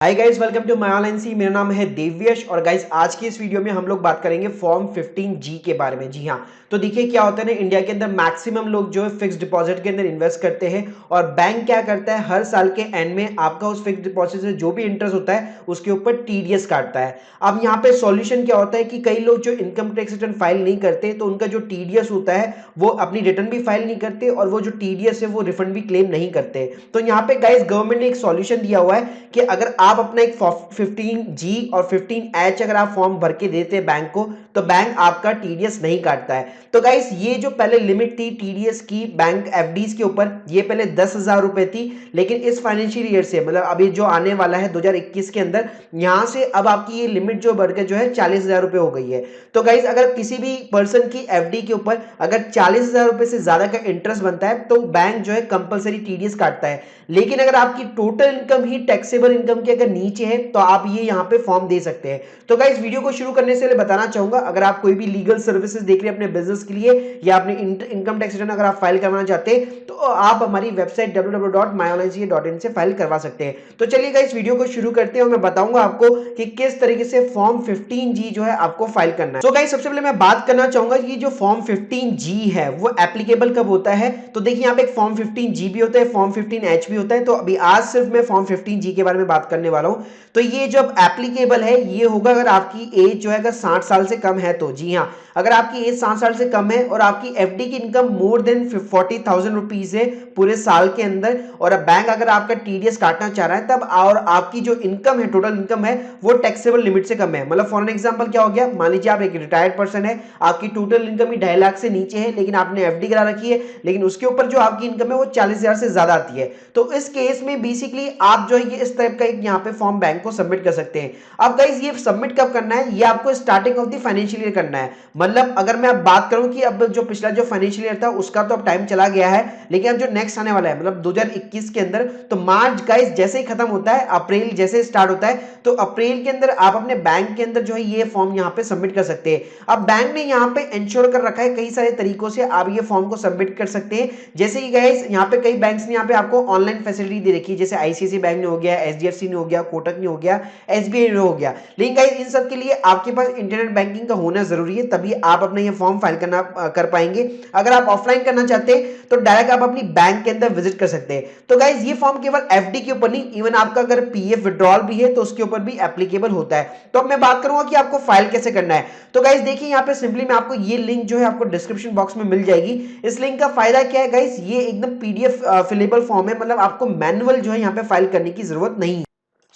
Hi guys, welcome to my online C. मेरा नाम है देव्यश और गाइस आज की इस वीडियो में हम लोग बात करेंगे फॉर्म 15G के बारे में। जी हाँ, तो देखिए क्या होता है ना, इंडिया के अंदर मैक्सिमम लोग जो है फिक्स्ड डिपॉजिट के अंदर इन्वेस्ट करते हैं और बैंक क्या करता है, हर साल के एंड में आपका उस फिक्स्ड डिपॉजिट से जो भी इंटरेस्ट होता है उसके ऊपर टीडीएस काटता है। अब यहाँ पे सॉल्यूशन क्या होता है कि कई लोग जो इनकम टैक्स रिटर्न फाइल नहीं करते तो उनका जो टीडीएस होता है वो अपनी रिटर्न भी फाइल नहीं करते और वो जो टीडीएस है वो रिफंड भी क्लेम नहीं करते। तो यहाँ पे गाइस गवर्नमेंट ने एक सॉल्यूशन दिया हुआ है कि अगर आप अपना एक 15G और 15H अगर आप फॉर्म भर के देते हैं बैंक को तो बैंक आपका टीडीएस नहीं काटता है। तो गाइस ये जो पहले लिमिट थी टीडीएस की बैंक एफडीज के ऊपर, ये पहले 10,000 रुपए थी, लेकिन इस फाइनेंशियल ईयर से मतलब अभी जो आने वाला है 2021 के अंदर, यहां से अब आपकी ये लिमिट जो बढ़कर जो है 40,000 रुपए हो गई है। तो गाइस अगर किसी भी पर्सन की एफडी के ऊपर अगर 40,000 रुपए से ज्यादा का इंटरेस्ट बनता है तो बैंक जो है कंपलसरी टीडीएस काटता है। लेकिन अगर आपकी टोटल इनकम ही टैक्सेबल इनकम के अगर नीचे है तो आप ये यहाँ पे फॉर्म दे सकते हैं। तो गाइस वीडियो को शुरू करने से पहले बताना चाहूंगा, अगर आप कोई भी लीगल सर्विसेज देख रहे हैं अपने बिजनेस के लिए या अपने इनकम टैक्स रिटर्न अगर आप फाइल करवाना चाहते हैं तो आप हमारी वेबसाइट www.myonlinec.in से फाइल करवा सकते हैं। तो चलिए गाइस वीडियो को शुरू करते हैं और मैं बताऊंगा आपको कि किस तरीके से फॉर्म 15G जो है आपको फाइल करना है। तो गाइस सबसे पहले मैं बात करना चाहूंगा कि जो फॉर्म 15G है वो एप्लीकेबल कब होता है। तो देखिए यहाँ पे एक फॉर्म 15G भी होता है, फॉर्म 15H भी होता है। तो अभी आज सिर्फ मैं फॉर्म 15G के बारे में बात करने वाला हूं। तो ये जब एप्लीकेबल है ये होगा अगर आपकी एज जो है अगर 60 साल से कम है तो। जी हाँ, अगर आपकी एज 60 साल से कम है और आपकी एफडी की इनकम मोर देन 40,000 रुपीज है पूरे साल के अंदर और बैंक अगर आपका टीडीएस काटना चाह रहा है तब, और आपकी जो इनकम है टोटल इनकम है वो टैक्सेबल लिमिट से कम है। मतलब फॉर एन एग्जांपल क्या हो गया, मान लीजिए आप एक रिटायर्ड पर्सन है, आपकी टोटल इनकम ही 2.5 लाख से नीचे है लेकिन आपने एफडी करा रखी है, लेकिन उसके ऊपर जो आपकी इनकम है वो 40,000 से ज्यादा आती है। तो इस केस में बेसिकली आप जो है ये इस टाइप का एक यहाँ पे फॉर्म बैंक को सबमिट कर सकते हैं। अब गाइस ये सबमिट कब करना है, ये आपको starting of the financial year करना है। मतलब अगर मैं अब बात करूं कि अब जो पिछला जो फाइनेंशियल ईयर था उसका तो अब टाइम चला गया है, लेकिन अब जो नेक्स्ट आने वाला है मतलब 2021 के अंदर, तो मार्च गाइस जैसे ही खत्म होता है, अप्रैल जैसे स्टार्ट होता है, तो अप्रैल के अंदर आप अपने बैंक के अंदर जो है ये फॉर्म यहाँ पे सबमिट कर सकते हैं। अब बैंक ने यहाँ पे इंश्योर कर रखा है कई सारे तरीकों से आप ये फॉर्म को सबमिट कर सकते हैं। जैसे कि गाइस यहाँ पे कई बैंक्स ने यहाँ पे आपको ऑनलाइन फैसिलिटी दे रखी है, जैसे आईसीआईसी बैंक ने हो गया, एचडीएफसी ने हो गया, कोटक ने हो गया, एसबीआई ने हो गया। लेकिन गाइस इन सब के लिए आपके पास इंटरनेट बैंकिंग का होना जरूरी है, तभी आप अपना ये फॉर्म फाइल करना कर पाएंगे। अगर आप ऑफलाइन करना चाहते हैं तो डायरेक्ट आप अपनी बैंक के अंदर विजिट कर सकते हैं। तो गाइस ये फॉर्म केवल एफडी के ऊपर नहीं, इवन आपका अगर पीएफ विड्रॉल भी है तो उसके ऊपर भी एप्लीकेबल होता है। तो अब मैं बात करूंगा कि आपको फाइल कैसे करना है। तो गाइस देखिए यहाँ पे सिंपली मैं आपको ये लिंक जो है आपको डिस्क्रिप्शन बॉक्स में मिल जाएगी। इस लिंक का फायदा क्या है गाइस, ये एकदम पीडीएफ फिलेबल फॉर्म है, मतलब आपको मैनुअल जो है यहाँ पे फाइल करने की जरूरत नहीं है।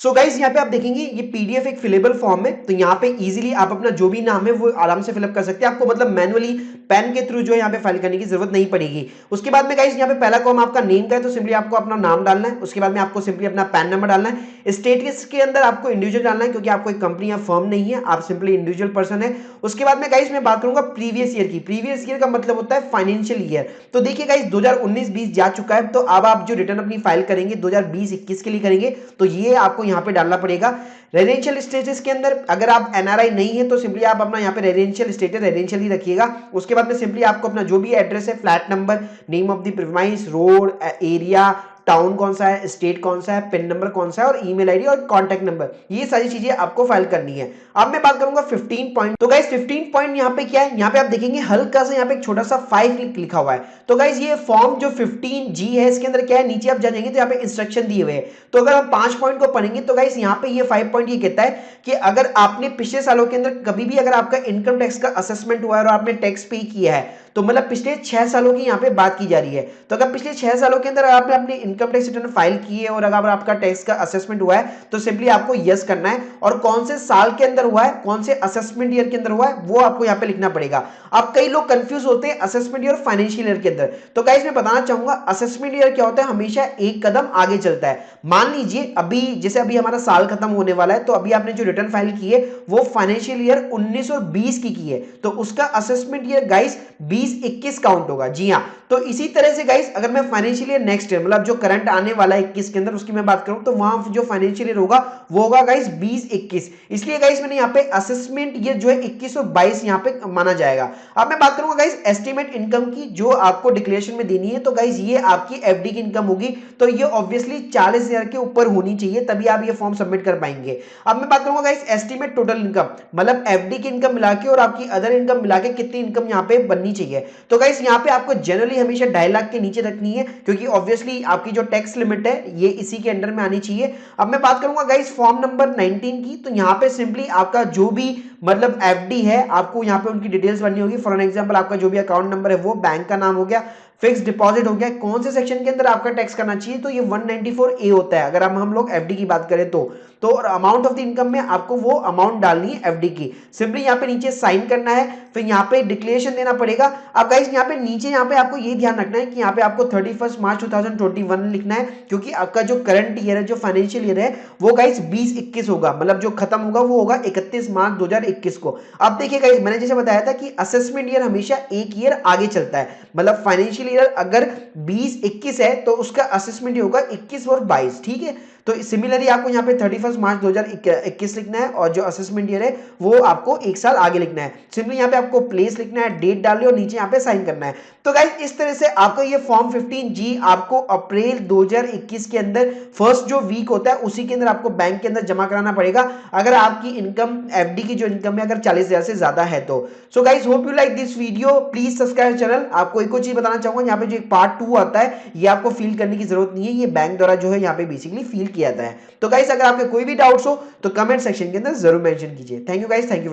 सो गाइस यहाँ पे आप देखेंगे ये पीडीएफ एक फिलेबल फॉर्म है, तो यहाँ पे इजीली आप अपना जो भी नाम है वो आराम से फिलअप कर सकते हैं। आपको मतलब मैनुअली पेन के थ्रू जो है यहाँ पे फाइल करने की जरूरत नहीं पड़ेगी। उसके बाद में गाइस यहाँ पे पहला कॉलम आपका नेम का है, तो सिंपली आपको अपना नाम डालना है। उसके बाद में आपको सिंपली अपना पैन नंबर डालना है। स्टेटस के अंदर आपको इंडिविजुअल डालना है क्योंकि आपको एक कंपनी या फर्म नहीं है, आप सिंपली इंडिविजुअल पर्सन है। उसके बाद में गाइस मैं बात करूंगा प्रीवियस ईयर की। प्रीवियस ईयर का मतलब होता है फाइनेंशियल ईयर। तो देखिए गाइस 2019-20 जा चुका है, तो अब आप जो रिटर्न अपनी फाइल करेंगे 2020-21 के लिए करेंगे तो ये आपको यहाँ पे डालना पड़ेगा। रेजिडेंशियल स्टेटस के अंदर अगर आप एनआरआई नहीं है तो सिंपली आप अपना यहाँ पे रेजिडेंशियल स्टेटस रेजिडेंशियल ही रखिएगा। उसके बाद में सिंपली आपको अपना जो भी एड्रेस है, flat number, name of the premise, road, area, town कौन सा है, स्टेट कौन सा है, पिन नंबर कौन सा है और ईमेल आईडी और कॉन्टैक्ट नंबर, ये सारी चीजें आपको फाइल करनी है। अब मैं बात करूंगा 15 पॉइंट। तो गाइस 15 पॉइंट यहाँ पे क्या है, यहाँ पे आप देखेंगे हल्का सा यहाँ पे एक छोटा सा 5 लिखा हुआ है। तो गाइस ये फॉर्म जो 15G है इसके अंदर क्या है, नीचे आप जाएंगे तो यहाँ पे इंस्ट्रक्शन दिए हुए हैं। तो अगर हम 5 पॉइंट को पढ़ेंगे तो गाइस यहाँ पे ये 5 पॉइंट ये कहता है कि अगर आपने पिछले सालों के अंदर कभी भी अगर आपका इनकम टैक्स का असेसमेंट हुआ है और आपने टैक्स पे किया है, तो मतलब पिछले 6 सालों की यहाँ पे बात की जा रही है। तो अगर पिछले 6 सालों के अंदर आपने अपनी इनकम टैक्स रिटर्न फाइल की है और अगर आपका टैक्स का असेसमेंट हुआ है तो सिंपली आपको यस करना है, और कौन से साल के अंदर हुआ है, कौन से असेसमेंट ईयर के अंदर हुआ है वो आपको यहाँ पे लिखना पड़ेगा। अब कई लोग कंफ्यूज होते हैं असेसमेंट ईयर और फाइनेंशियल ईयर के अंदर। तो गाइस मैं बताना चाहूंगा असेसमेंट ईयर क्या होता है, हमेशा एक कदम आगे चलता है। मान लीजिए अभी जैसे अभी हमारा साल खत्म होने वाला है, तो अभी आपने जो रिटर्न फाइल की है वो फाइनेंशियल ईयर 19 और 20 की है, तो उसका असेसमेंट ईयर गाइस 20-21 काउंट होगा। जी हाँ, तो इसी तरह से गाइस अगर मैं फाइनेंशियल ईयर नेक्स्ट ईयर मतलब जो करंट आने वाला है 21 के अंदर उसकी मैं बात करूं तो वहां जो फाइनेंशियल ईयर होगा वो होगा गाइस 20-21। इसलिए गाइस मैंने यहाँ पे असेसमेंट ईयर जो है 21 और 22 यहाँ पे माना जाएगा। अब मैं बात करूंगा गाइस एस्टिमेट इनकम की जो आपको डिक्लेरेशन में देनी है, तो गाइस ये आपकी एफडी की इनकम होगी, तो ये ऑब्वियसली 40,000 के ऊपर होनी चाहिए, तभी आप ये फॉर्म सबमिट कर पाएंगे। अब मैं बात करूंगा गाइस एस्टिमेट टोटल इनकम, मतलब एफडी की इनकम मिला के और आपकी अदर इनकम मिला के कितनी इनकम यहाँ पे बननी चाहिए। तो गाइस यहाँ पे आपको जनरली हमेशा 2.5 लाख के नीचे रखनी है, क्योंकि ऑब्वियसली आपकी जो टैक्स लिमिट है ये इसी के अंडर में आनी चाहिए। अब मैं बात करूंगा गाइस फॉर्म नंबर 19 की, तो यहाँ पे सिंपली आपका जो भी मतलब एफडी है आपको यहाँ पे उनकी डिटेल्स भरनी होगी। फॉर एग्जांपल आपका जो भी अकाउंट नंबर है वो, बैंक का नाम हो गया, फिक्स डिपॉजिट हो गया, कौन से सेक्शन के अंदर आपका टैक्स करना चाहिए, तो ये 194A होता है अगर हम लोग एफडी की बात करें तो अमाउंट ऑफ द इनकम में आपको वो अमाउंट डालनी है एफडी की। सिंपली यहाँ पे नीचे साइन करना है, फिर यहाँ पे डिक्लेरेशन देना पड़ेगा। अब गाइस यहाँ पे नीचे यहाँ पे आपको ये ध्यान रखना है कि यहाँ पे आपको 31 मार्च 2021 लिखना है, क्योंकि आपका जो करंट ईयर है, जो फाइनेंशियल ईयर है वो गाइस 20-21 होगा, मतलब जो खत्म होगा वो होगा 31 मार्च 2021 को। अब देखिए गाइस मैंने जैसे बताया था कि असेसमेंट ईयर हमेशा एक ईयर आगे चलता है, मतलब फाइनेंशियल ईयर अगर 20-21 है तो उसका असेसमेंट होगा 21 और 22, ठीक है। तो सिमिलरली आपको यहाँ पे 31 मार्च 2021 लिखना है और जो असेसमेंट ईयर है वो आपको एक साल आगे लिखना है। सिंपली यहाँ पे आपको प्लेस लिखना है, डेट डालिए और नीचे यहाँ पे साइन करना है। तो गाइस इस तरह से आपको ये फॉर्म 15G आपको अप्रैल 2021 के अंदर फर्स्ट जो वीक होता है उसी के अंदर आपको बैंक के अंदर जमा कराना पड़ेगा, अगर आपकी इनकम एफडी की जो इनकम है अगर 40,000 से ज्यादा है तो। So guys hope you like this video, please subscribe channel. आपको एक और चीज बताना चाहूंगा, यहाँ पे जो एक पार्ट 2 आता है ये आपको फील करने की जरूरत नहीं है, ये बैंक द्वारा जो है यहाँ पे बेसिकली फील किया जाता है। तो गाइस अगर आपके कोई भी डाउट्स हो तो कमेंट सेक्शन के अंदर जरूर मेंशन कीजिए। Thank you guys, thank you very much.